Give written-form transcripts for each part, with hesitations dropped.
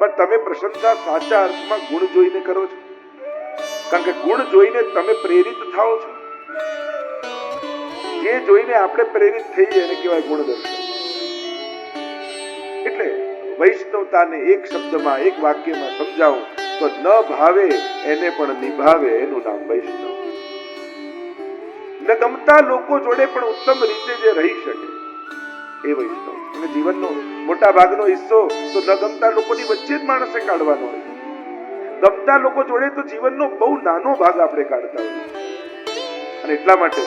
પણ તમે પ્રશંસા સાચા અર્થમાં ગુણ જોઈને કરો છો, કારણ કે ગુણ જોઈને તમે પ્રેરિત થાઓ છો. જે જોઈને આપણે પ્રેરિત થઈએ એને કહેવાય ગુણદર્શન. એટલે વૈષ્ણવતાને એક શબ્દમાં, એક વાક્યમાં સમજાવું તો ન ભાવે એને પણ નિભાવે એનું નામ વૈષ્ણવ. ન ગમતા લોકો જોડે પણ ઉત્તમ રીતે જે રહી શકે એ વૈષ્ણવ. અને જીવનનો મોટા ભાગનો હિસ્સો તો ન ગમતા લોકોની વચ્ચે જ માણસે કાઢવાનો હોય. ગમતા લોકો જોડે તો જીવનનો બહુ નાનો ભાગ આપણે કાઢતા હોઈએ. અને એટલા માટે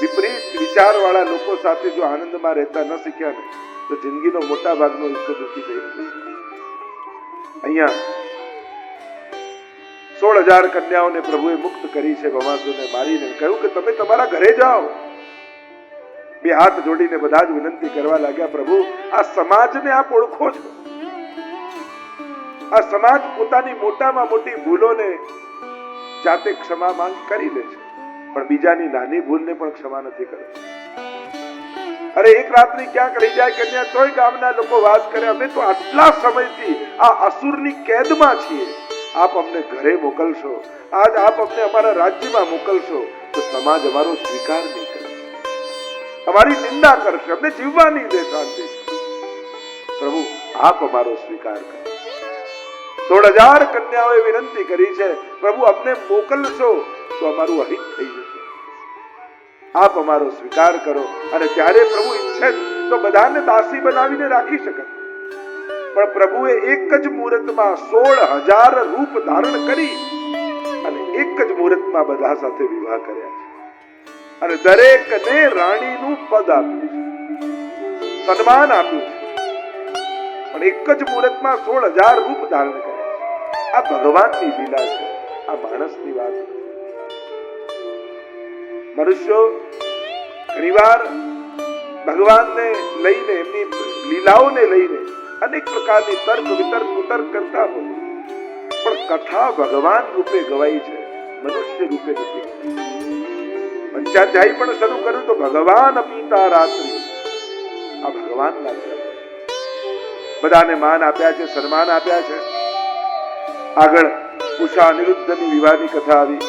વિપરીત વિચારવાળા લોકો સાથે જો આનંદમાં રહેતા ન શીખ્યા ને તો જિંદગીનો મોટા ભાગનો હિસ્સો દુઃખી થઈ જશે. અહીંયા 16,000 કન્યાઓને પ્રભુએ મુક્ત કરી છે ભવાસુરને મારીને. કહ્યું કે તમે તમારા ઘરે જાઓ. બે હાથ જોડીને બધા જ વિનંતી કરવા લાગ્યા, પ્રભુ આ સમાજને આપ ઓળખો છો. આ સમાજ પોતાની મોટામાં મોટી ભૂલોને જાતે ક્ષમા માંગ કરી લે છે, પણ બીજાની નાની ભૂલને પણ ક્ષમા નથી કરતા. અરે એક રાતની ક્યાંક રહી જાય કન્યા તોય ગામના લોકો વાત કરે, અમે તો આટલા સમયથી આ અસુરની કેદમાં છીએ, આપ અમને ઘરે મોકલશો, આજ આપ અમને અમારા રાજ્યમાં મોકલશો તો સમાજ અમારો સ્વીકાર નહીં કરે, અમારી નિંદા કરશે, અમને જીવવા નહીં દે શાંતિ. પ્રભુ આપ અમારો સ્વીકાર કરો. 16,000 કન્યાઓએ વિનંતી કરી છે, પ્રભુ અમને મોકલશો તો અમારું અહિત થઈ જશે, આપ અમારો સ્વીકાર કરો. અને ત્યારે પ્રભુ ઈચ્છે તો બધાને દાસી બનાવીને રાખી શકે, પણ પ્રભુએ એક જ મુહૂર્તમાં 16,000 રૂપ ધારણ કરી અને એક જ મુહૂર્તમાં બધા સાથે વિવાહ કર્યા છે. અને દરેકને રાણીનું પદ આપ્યું છે, સન્માન આપ્યું છે, પણ એક જ મુહૂર્તમાં 16,000 રૂપ ધારણ કર્યા. આ ભગવાનની લીલા છે, આ માણસની વાત નથી. મનુષ્યો ઘણીવાર ભગવાનને લઈને, એમની લીલાઓને લઈને અનેક પ્રકારની તર્ક વિતર્ક કુતર્ક કરતા હોય, પણ કથા ભગવાન રૂપે ગવાઈ છે, મનુષ્ય રૂપે નથી. પંચાધ્યાયી પણ શરૂ કર્યું તો ભગવાન અપીતા રાત્રિ, આ ભગવાનના બધાને માન આપ્યા છે, સન્માન આપ્યા છે. આગળ ઉષા અનિરુદ્ધની વિવાહની કથા આવી,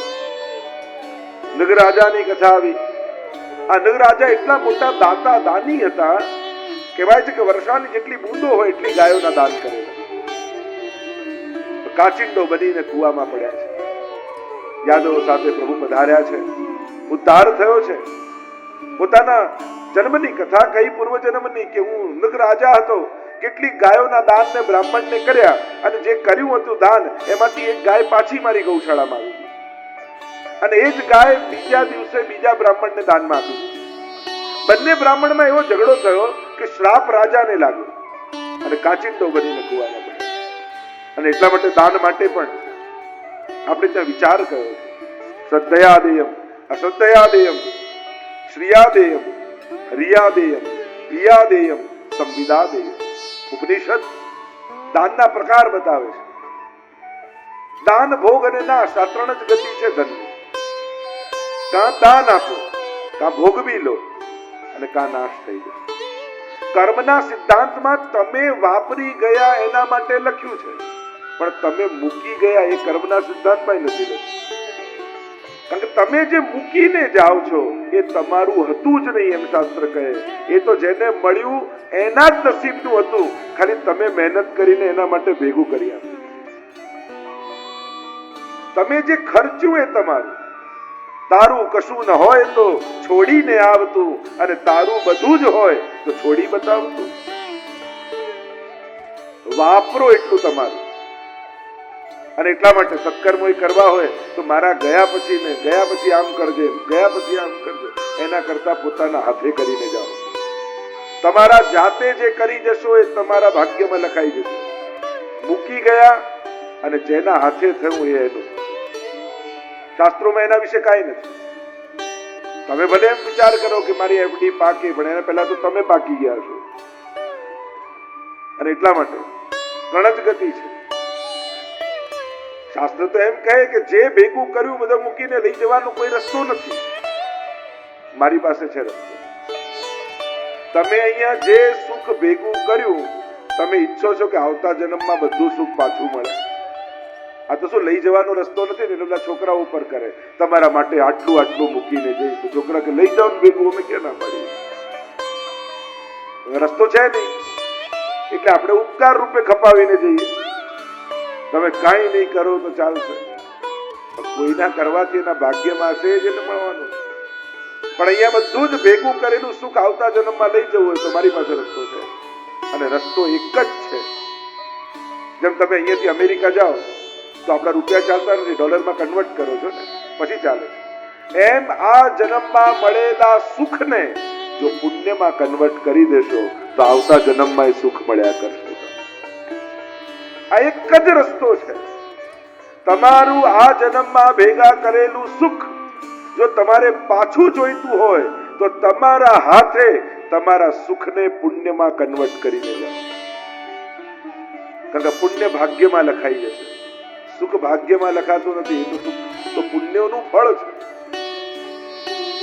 નગરાજાની કથા આવી. આ નગરાજા એટલા મોટા દાતા દાની હતા, કહેવાય છે કે વર્ષાની જેટલી બૂંદો હોય એટલી ગાયોના દાન કરેલા. કાચિંડો બનીને કુવામાં પડ્યા છે. યાદવો સાથે પ્રભુ પધાર્યા છે, ઉદ્ધાર થયો છે. પોતાના જન્મની કથા કહી, પૂર્વ જન્મની, કે હું નગરાજા હતો, કેટલી ગાયોના દાનને બ્રાહ્મણને કર્યા, અને જે કર્યું હતું દાન એમાંથી એક ગાય પાછી મારી ગૌશાળામાં આવી, અને એ જ ગાય બીજા દિવસે બીજા બ્રાહ્મણને દાનમાં આપી. બંને બ્રાહ્મણમાં એવો ઝઘડો થયો કે શ્રાપ રાજાને લાગ્યો અને કાચિંડો બનીને કુવામાં પડ્યો. અને એટલા માટે દાન માટે પણ આપણે ત્યાં વિચાર કર્યો છે, શ્રદ્ધયાદેયમ, અશ્રદ્ધયાદેયમ, શ્રિયાદેયમ, રિયાદેયમ, પિયાદેયમ, સંવિદાદેયમ. ઉપનિષદ દાનના પ્રકાર બતાવે છે. દાન, ભોગ અને નાશ, આ ત્રણ જ ગતિ છે ધનની. કાં દાન આપો, કાં ભોગવી લો, અને કાં નાશ થઈ જશે. કર્મના સિદ્ધાંતમાં તમે વાપરી ગયા એના માટે લખ્યું છે, પણ તમે મૂકી ગયા એ કર્મના સિદ્ધાંતમાં નથી લખ્યું. કારણ કે તમે જે મૂકીને જાઓ છો એ તમારું હતું જ નહીં, એમ શાસ્ત્ર કહે. એ તો જેને મળ્યું એના જ નસીબનું હતું, ખાલી તમે મહેનત કરીને એના માટે ભેગું કરી આપ્યું. તમે જે ખર્ચ્યું એ તમારું. તારું કશું ન હોય તો છોડીને આવતું, અને તારું બધું જ હોય તો છોડી બતાવતું. વાપરો એટલું તમારું. અને એટલા માટે સત્કર્મો કરવા હોય તો મારા ગયા પછી આમ કરજે, ગયા પછી આમ કરજે, એના કરતા પોતાના હાથે કરીને જાઓ. તમારા જાતે જે કરી જશો એ તમારા ભાગ્યમાં લખાઈ જશે. મૂકી ગયા અને જેના હાથે થયું એ એનું. શાસ્ત્રોમાં એના વિશે કાંઈ નથી. તમે ભલે એમ વિચાર કરો કે મારી એફડી પાકે, પણ એના પહેલા તો તમે પાકી ગયા છો. અને એટલા માટે ત્રણ જ ગતિ છે. શાસ્ત્ર તો એમ કહે કે જે ભેગું કર્યું બધું મૂકીને લઈ જવાનો કોઈ રસ્તો નથી. મારી પાસે છે રસ્તો. તમે અહીંયા જે સુખ ભેગું કર્યું તમે ઈચ્છો છો કે આવતા જન્મમાં બધું સુખ પાછું મળે? આ તો શું લઈ જવાનો રસ્તો નથી ને, એટલે બધા છોકરા ઉપર કરે તમારા માટે આટલું આટલું મૂકીને જઈશ, તો છોકરા કે લઈ જાઓ ને ભેગું, અમે ક્યાં ના પાડીએ? રસ્તો છે નહીં, એટલે આપણે ઉપકાર રૂપે ખપાવીને જઈએ. તમે કાંઈ નહીં કરો તો ચાલશે, કોઈના કરવાથી એના ભાગ્યમાં હશે જ એને મળવાનું. પણ અહીંયા બધું જ ભેગું કરેલું સુખ આવતા જન્મમાં લઈ જવું હોય તો મારી પાસે રસ્તો છે, અને રસ્તો એક જ છે. જેમ તમે અહીંયાથી અમેરિકા જાઓ તો આપણા રૂપિયા ચાલતા નથી, ડોલરમાં કન્વર્ટ કરો છો ને પછી ચાલે છે. એમ આ જન્મમાં મળેલા સુખને જો પુણ્યમાં કન્વર્ટ કરી દેશો તો આવતા જન્મમાં સુખ મળ્યા કરશે. આ એક જ રસ્તો છે. તમારું આ જન્મમાં ભેગા કરેલું સુખ જો તમારે પાછું જોઈતું હોય તો તમારા હાથે તમારા સુખને પુણ્યમાં કન્વર્ટ કરીને જાઓ. કારણ કે પુણ્ય ભાગ્યમાં લખાઈ જશે, સુખ ભાગ્યમાં લખાતું નથી. એ તો સુખ તો પુણ્યનું ફળ છે.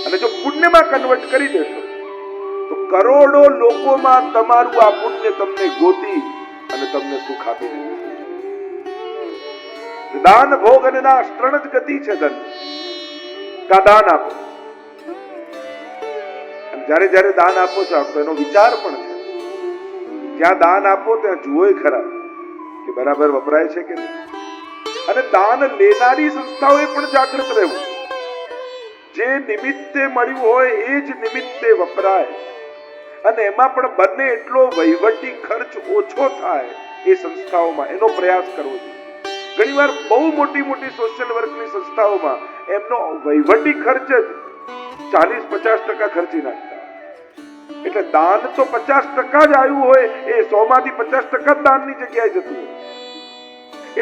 અને જો પુણ્યમાં કન્વર્ટ કરી દેશો તો કરોડો લોકોમાં તમારું આ પુણ્ય તમને ગોતી અને તમને સુખ આપી દે. દાન ભોગ અને નાશ ત્રણ જ ગતિ છે ધન. કા દાન આપો, અને જ્યારે જ્યારે દાન આપો છો તો એનો વિચાર પણ છે. જ્યાં દાન આપો ત્યાં જુઓ ખરા કે બરાબર વપરાય છે કે નહીં. અને દાન લેનારી સંસ્થાઓએ પણ જાગૃત રહેવું. જે નિમિત્તે મળ્યું હોય એ જ નિમિત્તે વપરાય, અને એમાં પણ બંને એટલો વહીવટી ખર્ચ ઓછો થાય એ સંસ્થાઓમાં એનો પ્રયાસ કરવો જોઈએ. ઘણીવાર બહુ મોટી મોટી સોશિયલ વર્કની સંસ્થાઓમાં એમનો વહીવટી ખર્ચ જ 40-50% ખર્ચી નાખતા. એટલે દાન તો 50% જ આવ્યું હોય એ 100માંથી 50% દાનની જગ્યાએ જતું હોય.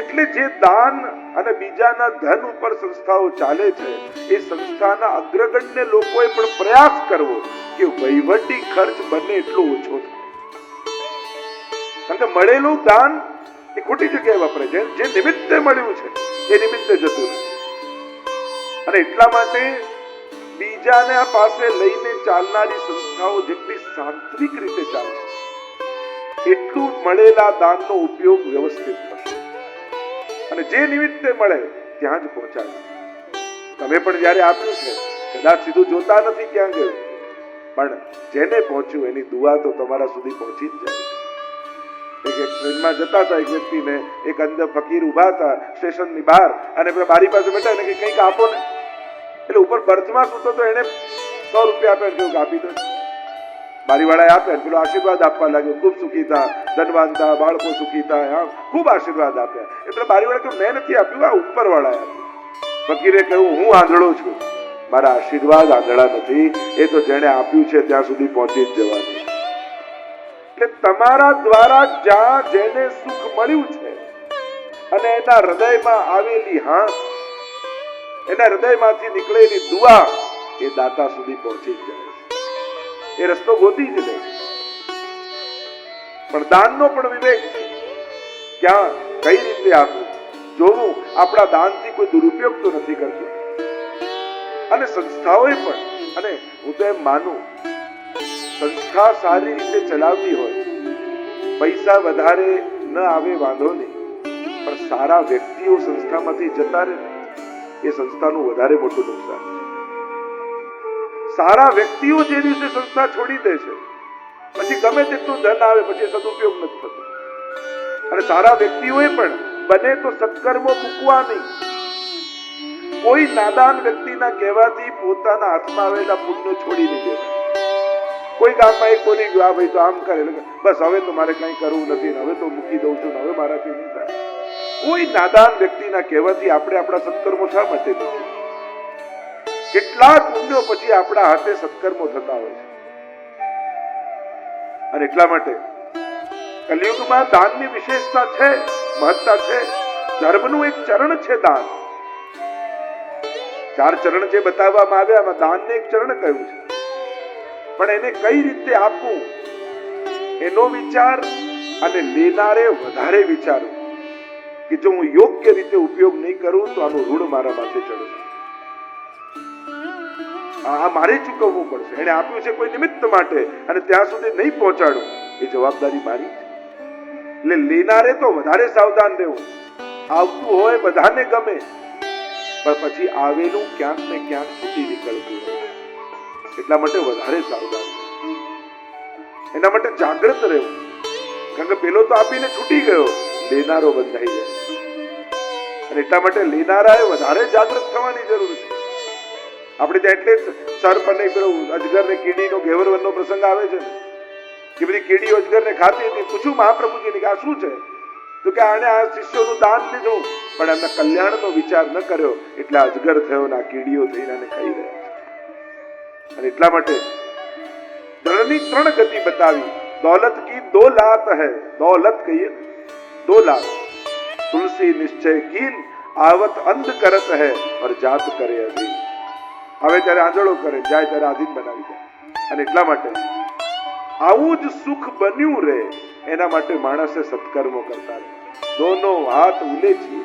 એટલે જે દાન અને બીજાના ધન ઉપર સંસ્થાઓ ચાલે છે એ સંસ્થાના અગ્રગણ્ય લોકોએ પણ પ્રયાસ કરવો કે વહીવટી ખર્ચ બંને એટલો ઓછો થાય. કારણ કે મળેલું દાન એ ખોટી જગ્યાએ વપરાય છે. જે નિમિત્તે મળ્યું છે એ નિમિત્તે જતું નથી. અને એટલા માટે બીજાને આ પાસે લઈને ચાલનારી સંસ્થાઓ જેટલી સાંત્રિક રીતે ચાલશે એટલું મળેલા દાનનો ઉપયોગ વ્યવસ્થિત થશે. અને જે નિમિત્તે મળે ત્યાં જ પહોંચાડે. તમે પણ જયારે આપ્યું છે કદાચ સીધું જોતા નથી ક્યાં ગયું, પણ જેને પહોંચ્યું એની દુઆ તો તમારા સુધી પહોંચી જ જાય. એક ટ્રેનમાં જતા હતા, એક વ્યક્તિને એક અંધ ફકીર ઉભા હતા સ્ટેશનની બહાર, અને પેલા બારી પાસે બેઠા એને કંઈક આપો ને. એટલે ઉપર બર્થમાં સૂતો તો એને 100 રૂપિયા આપ્યા, કે આપી દો. બારીવાળાએ આપ્યા, પેલો આશીર્વાદ આપવા લાગ્યો, ખૂબ સુખી થા, ધનવાન થા, બાળકો સુખી થા, ખૂબ આશીર્વાદ આપ્યા. એટલે બારીવાળા કહ્યું મેં નથી આપ્યું, આ ઉપરવાળાએ આપ્યું. ફકીરે કહ્યું હું આંધળો છું, મારા આશીર્વાદ આંધળા નથી, એ તો જેણે આપ્યું છે ત્યાં સુધી પહોંચી જ જવાનું. એટલે તમારા દ્વારા જ્યાં જેને સુખ મળ્યું છે અને એના હૃદયમાં આવેલી હાંસ, એના હૃદયમાંથી નીકળેલી દુઆ એ દાતા સુધી પહોંચી જ જાય. એ રસ્તો ગોતી જ લે. પણ દાનનો પણ વિવેક છે. ક્યાં કઈ રીતે આપવું, જોવું આપણા દાનથી કોઈ દુરુપયોગ તો નથી કરતો. અને સંસ્થાઓએ પણ, અને હું તો એમ માનું સંસ્થા સારી રીતે ચલાવવી હોય, પૈસા વધારે ન આવે વાંધો નહીં, પણ સારા વ્યક્તિઓ સંસ્થામાંથી જતા રહે એ સંસ્થાનું વધારે મોટું નુકસાન છે. સારા વ્યક્તિઓ જે દિવસે સંસ્થા છોડી દે છે પછી ગમે તેટલું ધન આવે પછી સદુપયોગ નથી થતો. અને સારા વ્યક્તિઓએ પણ બને તો સત્કર્મો મૂકવા નહીં. કોઈ નાદાન વ્યક્તિના કહેવાથી પોતાના હાથમાં આવેલા પુણ્યો છોડી નહીં દેવા. કોઈ ગામમાં એક બોલી ગયો આ ભાઈ તો આમ કરે, બસ હવે તો મારે કઈ કરવું નથી, હવે તો મૂકી દઉં છું, હવે મારાથી નહીં થાય. કોઈ નાદાન વ્યક્તિના કહેવાથી આપણે આપણા સત્કર્મો શા માટે નથી? કેટલાક પુણ્યો પછી આપણા હાથે સત્કર્મો થતા હોય છે. અને એટલા માટે કલિયુગમાં દાનની વિશેષતા છે, મહત્તા છે. ધર્મનું એક ચરણ છે દાન. 4 ચરણ જે બતાવવામાં આવ્યા એમાં દાનને એક ચરણ કહ્યું છે. પણ એને કઈ રીતે આપવું એનો વિચાર, અને લેનારે વધારે વિચારો કે જો હું યોગ્ય રીતે ઉપયોગ નહીં કરું તો આનું ઋણ મારા માથે ચડશે, આ મારે ચૂકવવું પડશે. એને આપ્યું છે કોઈ નિમિત્ત માટે અને ત્યાં સુધી નહીં પહોંચાડું એ જવાબદારી મારી છે. એટલે લેનારે તો વધારે સાવધાન રહેવું. આવતું હોય બધાને ગમે, પણ પછી આવેલું ક્યાંક ને ક્યાંક છૂટી નીકળતું હોય. એટલા માટે વધારે સાવધાન, એના માટે જાગૃત રહેવું. કારણ કે પેલો તો આપીને છૂટી ગયો, લેનારો બંધાઈ જાય. અને એટલા માટે લેનારાએ વધારે જાગૃત થવાની જરૂર છે. આપણે ત્યાં એટલે સર્પ અને પેલો અજગર ને કીડીનો ઘેવરવનનો પ્રસંગ આવે છે ને, કે બધી કીડી અજગરને ખાતી હતી. પૂછ્યું મહાપ્રભુજીને કે આ શું છે? તો કે આને આ શિષ્યોનું દાન લીધું, પણ એમના કલ્યાણનો વિચાર ન કર્યો, એટલે અજગર થયો ને આ કીડીઓ થઈને આને ખાઈ રહ્યા છે. અને એટલા માટે ધનની 3 ગતિ બતાવી. દौलत की 2 लात है, दौलत कहिए 2 लात. तुलसी निश्चय कील आवत अंध करत है और जात करे अधीन. હવે ત્યારે આંધળો કરે, જાય ત્યારે આધીન બનાવી દે. અને એટલા માટે આવું જ સુખ બન્યું રહે એના માટે માણસે સત્કર્મો કરતા રહે. દોનો હાથ ઉલેચી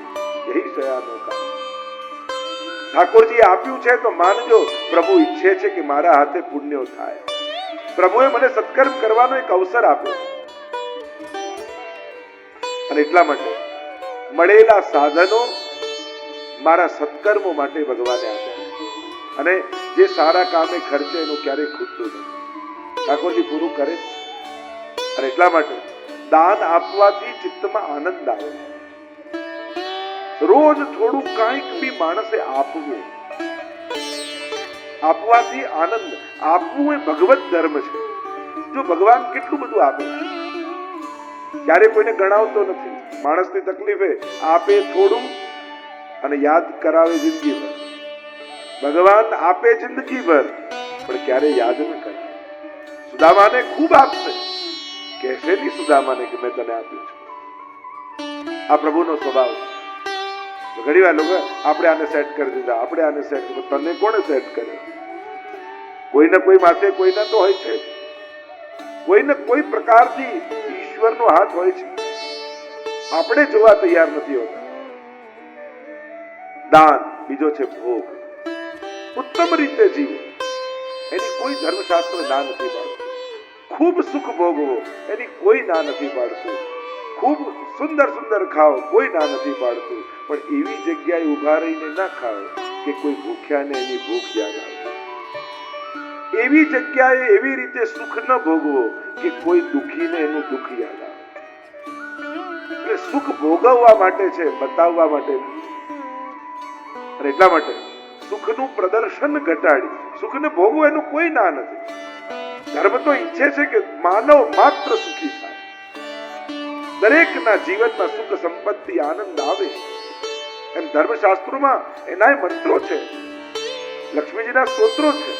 યહી શયાનો કામ. ઠાકોરજીએ આપ્યું છે તો માનજો, પ્રભુ ઈચ્છે છે કે મારા હાથે પુણ્યો થાય. પ્રભુએ મને સત્કર્મ કરવાનો એક અવસર આપ્યો. અને એટલા માટે મળેલા સાધનો મારા સત્કર્મો માટે ભગવાને આપ્યા. અને જે સારા કામે ખર્ચે એનું ક્યારેય ખૂટતું નથી. ઠાકોરજી પૂરું કરે છે. અને એટલા માટે દાન આપવાથી ચિત્તમાં આનંદ આવે. રોજ થોડું કાંઈક બી માણસે આપવું, આપવાથી આનંદ. આપવું એ ભગવત ધર્મ છે. જો ભગવાન કેટલું બધું આપે, ક્યારે કોઈને ગણાવતો નથી. માણસની તકલીફ એ આપે થોડું અને યાદ કરાવે જિંદગીભર. ભગવાન આપે જિંદગીભર પણ ક્યારે યાદ ન કરે. સુદામાને ખૂબ આપશે, કહેશે નહીં સુદામાને કે મેં તને આપ્યું છે. આ પ્રભુનો સ્વભાવ છે. ઘણી વાર લોકો આપણે આને સેટ કરી દીધા, આપણે આને સેટ કર્યું. તને કોણે સેટ કર્યો? કોઈને કોઈ માથે કોઈના તો હોય છે, કોઈને કોઈ પ્રકારથી ઈશ્વરનો હાથ હોય છે. આપણે જોવા તૈયાર નથી હોતા. દાન, બીજો છે ભોગ. ઉત્તમ રીતે જીવો, એની કોઈ ધર્મશાસ્ત્ર ના નથી પાડતું. ખૂબ સુખ ભોગવો, એની કોઈ ના નથી પાડતું. ખૂબ સુંદર સુંદર ખાઓ, કોઈ ના નથી પાડતું. પણ એવી જગ્યાએ ઉભા રહીને ના ખાઓ કે કોઈ ભૂખ્યાને એની ભૂખ યાદ આવે. એવી જગ્યાએ એવી રીતે સુખ ન ભોગવો કે કોઈ દુઃખીને એનું દુઃખ યાદ આવે. એટલે સુખ ભોગવવા માટે છે, બતાવવા માટે. અને એટલા માટે સુખનું પ્રદર્શન ઘટાડી સુખને ભોગવો એનું કોઈ ના નથી. ધર્મ તો ઈચ્છે છે કે માનવ માત્ર સુખી થાય. દરેકના જીવનમાં સુખ સંપત્તિ આનંદ આવે. એમ ધર્મશાસ્ત્રોમાં એના મંત્રો છે, લક્ષ્મીજીના સ્તોત્રો છે,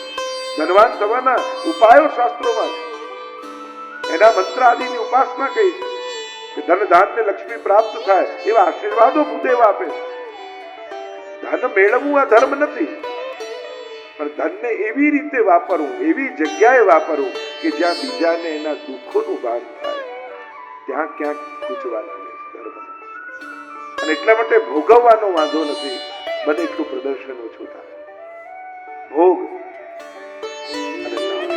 ધનવાન થવાના ઉપાયો શાસ્ત્રોમાં છે. એના મંત્ર આદિની ઉપાસના કહી છે કે ધન ધાન ને લક્ષ્મી પ્રાપ્ત થાય એવા આશીર્વાદો ભૂદેવ આપે છે. ધન મેળવવું આ ધર્મ નથી, પણ ધનને એવી રીતે વાપરવું, એવી જગ્યાએ વાપરવું કે જ્યાં બીજાને એના દુઃખોનું ભાન થાય. ત્યાં ક્યાંક ખૂંચવા લાગે છે ધર્મ. અને એટલા માટે ભોગવવાનો વાંધો નથી, બને એટલું પ્રદર્શન ઓછું થાય. ભોગ અને નાશ.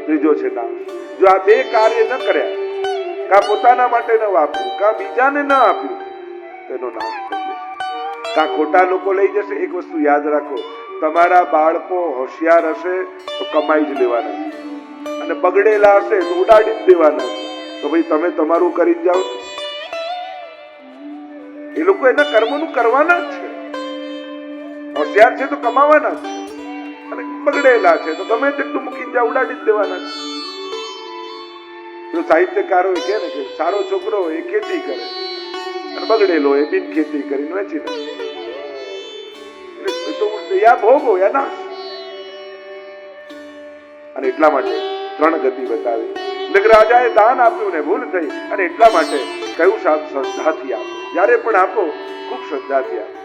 ત્રીજો છે નાશ. જો આ બે કાર્ય ન કર્યા, કા પોતાના માટે ન વાપર્યું, કા બીજાને ન આપ્યું, તેનો નાશ થઈ જશે. કા ખોટા લોકો લઈ જશે. એક વસ્તુ યાદ રાખો, તમારા બાળકો હોશિયાર હશે તો કમાઈ જ લેવાના છે, અને બગડેલા હશે તો ઉડાડી જ દેવાના છે. તો ભાઈ તમે તમારું કરી જાઓ. એ લોકો એના કર્મોનું કરવાના જ છે. હોશિયાર છે તો કમાવાના જ છે, અને બગડેલા છે તો તમે તેટલું મૂકીને જાઓ, ઉડાડી જ દેવાના છે. જો સાહિત્યકારો કહે ને કે સારો છોકરો એ ખેતી કરે અને બગડેલો એ બિન ખેતી કરીને વેચી નાખે. તો યા ભોગો યા નાશ. અને એટલા માટે 3 ગતિ બતાવી. નગરાજાએ દાન આપ્યું ને ભૂલ થઈ, અને એટલા માટે કયું શ્રદ્ધાથી આપો. જ્યારે પણ આપો ખૂબ શ્રદ્ધાથી આપો.